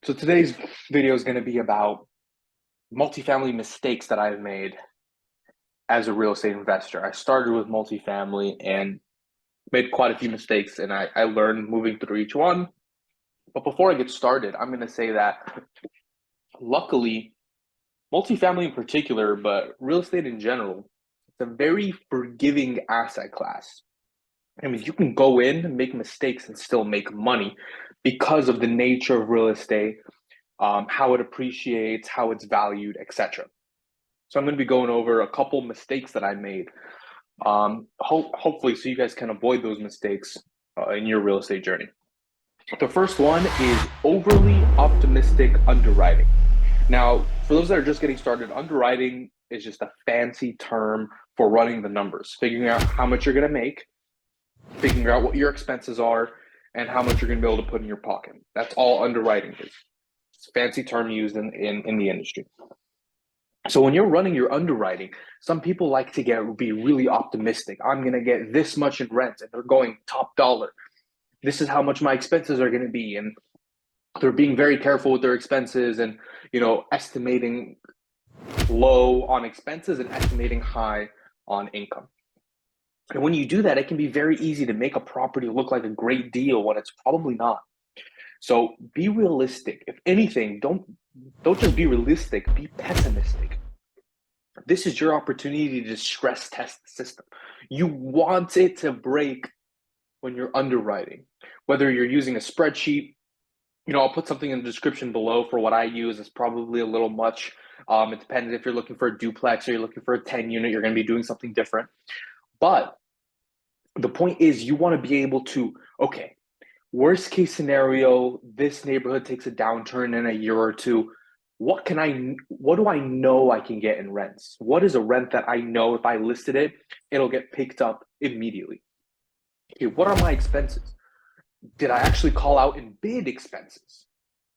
So today's video is going to be about multifamily mistakes that I've made as a real estate investor. I started with multifamily and made quite a few mistakes, and I learned moving through each one. But before I get started, I'm going to say that luckily, multifamily in particular, but real estate in general, it's a very forgiving asset class. I mean, you can go in, make mistakes, and still make money because of the nature of real estate, how it appreciates, how it's valued, etc. So I'm going to be going over a couple mistakes that I made, hopefully, so you guys can avoid those mistakes in your real estate journey. The first one is overly optimistic underwriting. Now, for those that are just getting started, underwriting is just a fancy term for running the numbers, figuring out how much you're going to make, figuring out what your expenses are, and how much you're going to be able to put in your pocket. That's all underwriting is. It's a fancy term used in the industry. So when you're running your underwriting, some people like to be really optimistic. I'm going to get this much in rent, and they're going top dollar. This is how much my expenses are going to be, and they're being very careful with their expenses, and estimating low on expenses and estimating high on income. And when you do that, it can be very easy to make a property look like a great deal when it's probably not. So be realistic. If anything, don't just be realistic, be pessimistic. This is your opportunity to stress test the system. You want it to break when you're underwriting. Whether you're using a spreadsheet, I'll put something in the description below for what I use. It's probably a little much. It depends if you're looking for a duplex or you're looking for a 10 unit, you're going to be doing something different. But the point is you want to be able to, okay, worst case scenario, this neighborhood takes a downturn in a year or two. What do I know I can get in rents? What is a rent that I know if I listed it, it'll get picked up immediately? Okay, what are my expenses? Did I actually call out and bid expenses?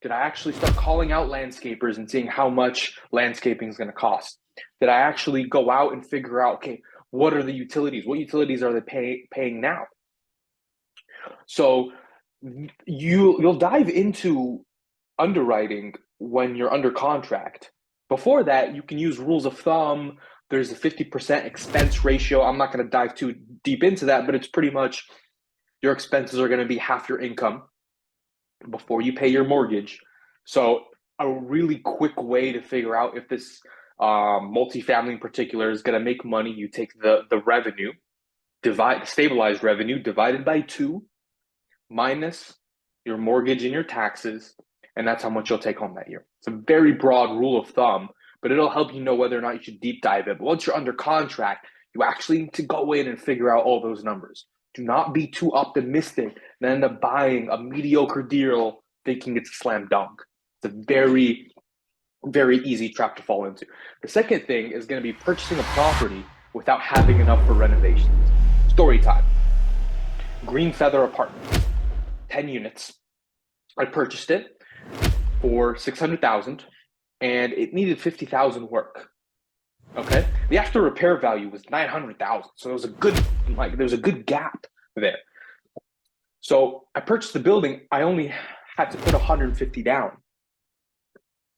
Did I actually start calling out landscapers and seeing how much landscaping is going to cost? Did I actually go out and figure out, okay, what are the utilities? What utilities are they paying now? So you'll dive into underwriting when you're under contract. Before that, you can use rules of thumb. There's a 50% expense ratio. I'm not going to dive too deep into that, but it's pretty much your expenses are going to be half your income before you pay your mortgage. So a really quick way to figure out if this multifamily in particular is going to make money, you take the revenue, stabilized revenue divided by 2 minus your mortgage and your taxes, and that's how much you'll take home that year. It's a very broad rule of thumb, but it'll help you know whether or not you should deep dive it. But once you're under contract, you actually need to go in and figure out all those numbers. Do not be too optimistic and end up buying a mediocre deal thinking it's a slam dunk. It's a very, very easy trap to fall into. The second thing is going to be purchasing a property without having enough for renovations. Story time. Green Feather Apartments, 10 units. I purchased it for $600,000 and it needed $50,000 work. Okay, the after repair value was $900,000, so there was a good gap there. So I purchased the building. I only had to put 150 down,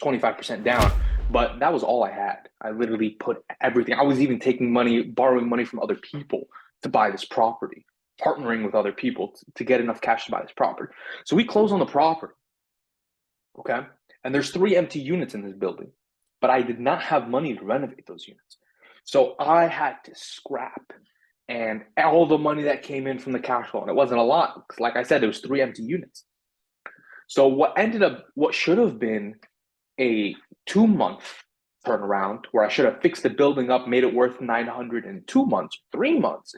25% down, but that was all I had. I literally put everything. I was even borrowing money from other people to buy this property, partnering with other people to get enough cash to buy this property. So we close on the property. Okay, and there's 3 empty units in this building, but I did not have money to renovate those units. So I had to scrap, and all the money that came in from the cash flow, and it wasn't a lot, because like I said, there was 3 empty units. So what should have been a 2-month turnaround, where I should have fixed the building up, made it worth 900 in 2 months, 3 months,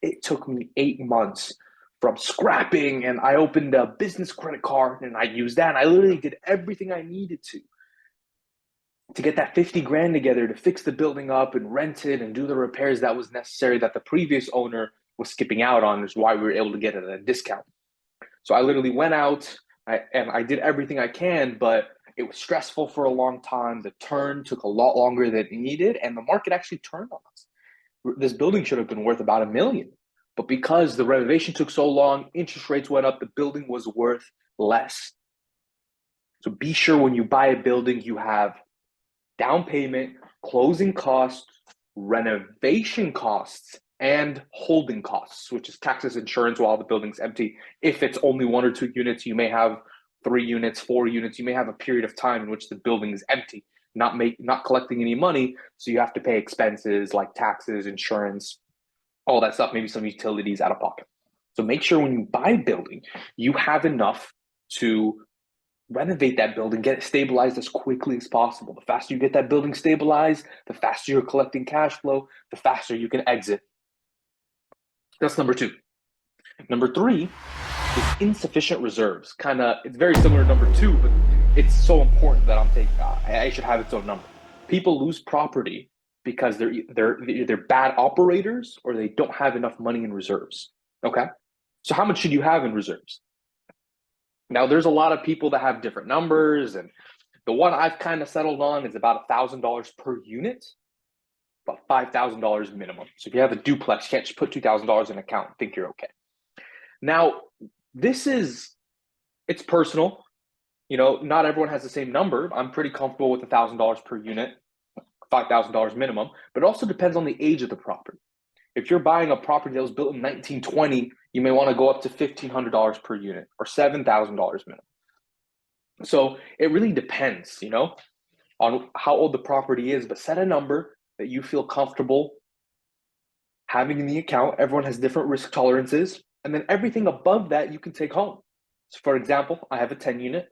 it took me 8 months from scrapping, and I opened a business credit card and I used that. And I literally did everything I needed to get that 50 grand together to fix the building up and rent it and do the repairs that was necessary that the previous owner was skipping out on, is why we were able to get it at a discount. So I literally went out and I did everything I can, but it was stressful for a long time. The turn took a lot longer than it needed, and the market actually turned on us. This building should have been worth about $1 million. But because the renovation took so long, interest rates went up, the building was worth less. So be sure when you buy a building, you have down payment, closing costs, renovation costs, and holding costs, which is taxes, insurance while the building's empty. If it's only 1 or 2 units, you may have 3 units, 4 units. You may have a period of time in which the building is empty, not collecting any money. So you have to pay expenses like taxes, insurance, all that stuff, maybe some utilities out of pocket. So make sure when you buy a building, you have enough to renovate that building, get it stabilized as quickly as possible. The faster you get that building stabilized, the faster you're collecting cash flow, the faster you can exit. That's number two. Number three is insufficient reserves. It's very similar to number two, but it's so important that I should have its own number. People lose property because they're bad operators or they don't have enough money in reserves. Okay, so how much should you have in reserves? Now, there's a lot of people that have different numbers, and the one I've kind of settled on is about $1,000 per unit, about $5,000 minimum. So if you have a duplex, you can't just put $2,000 in an account and think you're okay. Now, it's personal. Not everyone has the same number. I'm pretty comfortable with $1,000 per unit, $5,000 minimum, but it also depends on the age of the property. If you're buying a property that was built in 1920, you may want to go up to $1,500 per unit or $7,000 minimum. So it really depends, on how old the property is, but set a number that you feel comfortable having in the account. Everyone has different risk tolerances, and then everything above that you can take home. So for example, I have a 10 unit.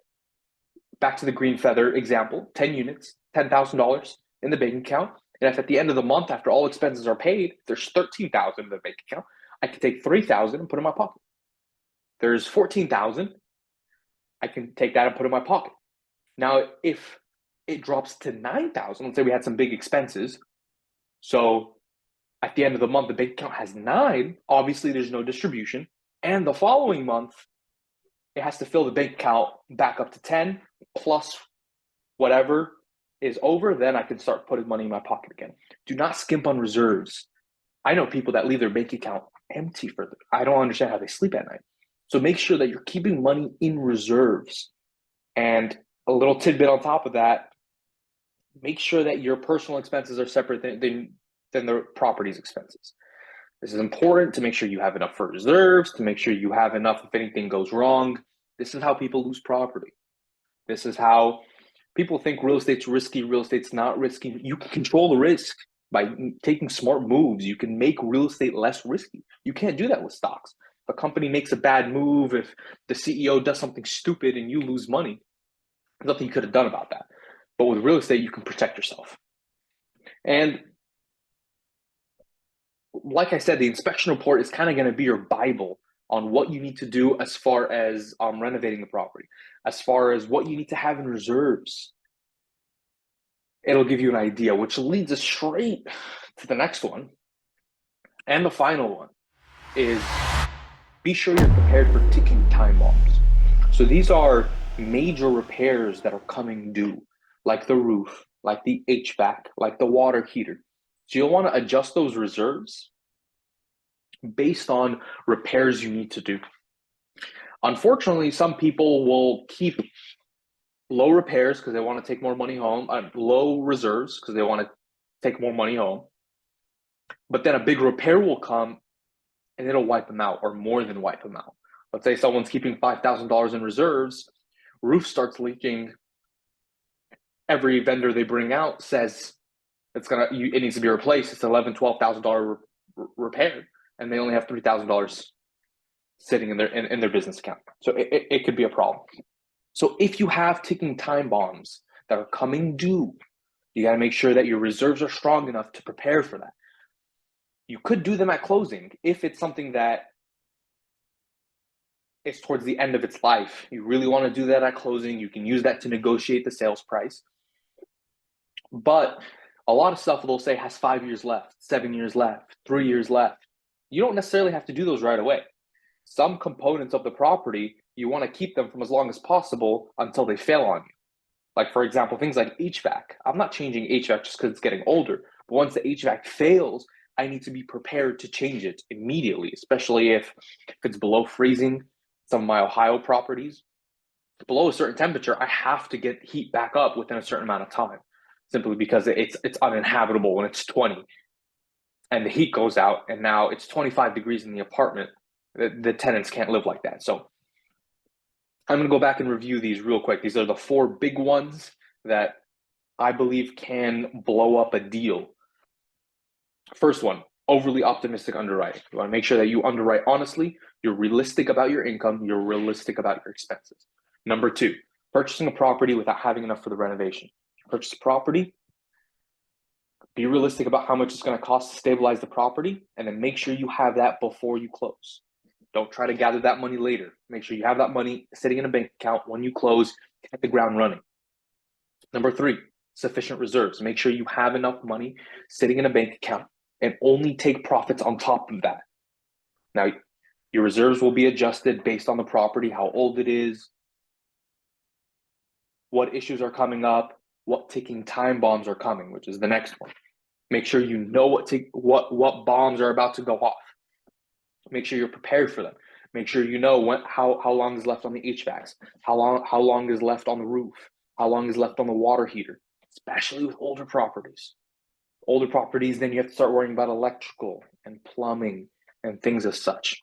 Back to the green feather example, 10 units, $10,000 in the bank account. And if at the end of the month, after all expenses are paid, there's $13,000 in the bank account, I can take $3,000 and put in my pocket. There's $14,000, I can take that and put in my pocket. Now, if it drops to $9,000, let's say we had some big expenses, so at the end of the month, the bank account has $9,000, obviously there's no distribution, and the following month, it has to fill the bank account back up to 10 plus whatever is over, then I can start putting money in my pocket again. Do not skimp on reserves. I know people that leave their bank account empty I don't understand how they sleep at night. So make sure that you're keeping money in reserves. And a little tidbit on top of that, make sure that your personal expenses are separate than the property's expenses. This is important to make sure you have enough for reserves, to make sure you have enough if anything goes wrong. This is how people lose property. This is how people think real estate's risky, real estate's not risky. You can control the risk by taking smart moves. You can make real estate less risky. You can't do that with stocks. If a company makes a bad move, if the CEO does something stupid and you lose money, there's nothing you could have done about that. But with real estate, you can protect yourself. And like I said, the inspection report is kind of going to be your Bible on what you need to do as far as renovating the property, as far as what you need to have in reserves. It'll give you an idea, which leads us straight to the next one. And the final one is be sure you're prepared for ticking time bombs. So these are major repairs that are coming due, like the roof, like the HVAC, like the water heater. So you'll want to adjust those reserves based on repairs you need to do. Unfortunately, some people will keep low repairs because they want to take more money home, low reserves because they want to take more money home. But then a big repair will come and it'll wipe them out, or more than wipe them out. Let's say someone's keeping $5,000 in reserves, roof starts leaking. Every vendor they bring out says it needs to be replaced. It's $11,000, $12,000 repair, and they only have $3,000 sitting in their business account. So it could be a problem. So if you have ticking time bombs that are coming due, you got to make sure that your reserves are strong enough to prepare for that. You could do them at closing if it's something that is towards the end of its life. You really want to do that at closing. You can use that to negotiate the sales price. But a lot of stuff they'll say has 5 years left, 7 years left, 3 years left. You don't necessarily have to do those right away. Some components of the property, you want to keep them from as long as possible until they fail on you. Like, for example, things like HVAC. I'm not changing HVAC just because it's getting older. But once the HVAC fails, I need to be prepared to change it immediately, especially if it's below freezing, some of my Ohio properties. below a certain temperature, I have to get heat back up within a certain amount of time, simply because it's uninhabitable when it's 20 and the heat goes out and now it's 25 degrees in the apartment. The tenants can't live like that. So I'm going to go back and review these real quick. These are the 4 big ones that I believe can blow up a deal. First one, overly optimistic underwriting. You want to make sure that you underwrite honestly, you're realistic about your income, you're realistic about your expenses. Number 2, purchasing a property without having enough for the renovation. Purchase a property, be realistic about how much it's going to cost to stabilize the property, and then make sure you have that before you close. Don't try to gather that money later. Make sure you have that money sitting in a bank account when you close, hit the ground running. Number 3, sufficient reserves. Make sure you have enough money sitting in a bank account and only take profits on top of that. Now, your reserves will be adjusted based on the property, how old it is, what issues are coming up, what ticking time bombs are coming, which is the next one. Make sure you know what bombs are about to go off. Make sure you're prepared for them. Make sure you know how long is left on the HVACs, how long is left on the roof, how long is left on the water heater, especially with older properties. Older properties, then you have to start worrying about electrical and plumbing and things as such.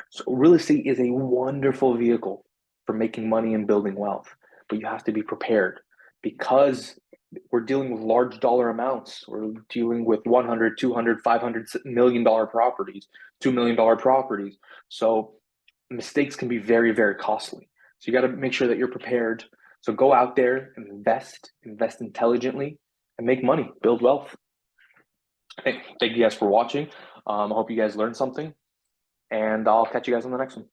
So real estate is a wonderful vehicle for making money and building wealth, but you have to be prepared because we're dealing with large dollar amounts. We're dealing with 100, 200, 500 million dollar properties, $2 million properties. So mistakes can be very, very costly. So you got to make sure that you're prepared. So go out there and invest intelligently and make money, build wealth. Thank you guys for watching. I hope you guys learned something, and I'll catch you guys on the next one.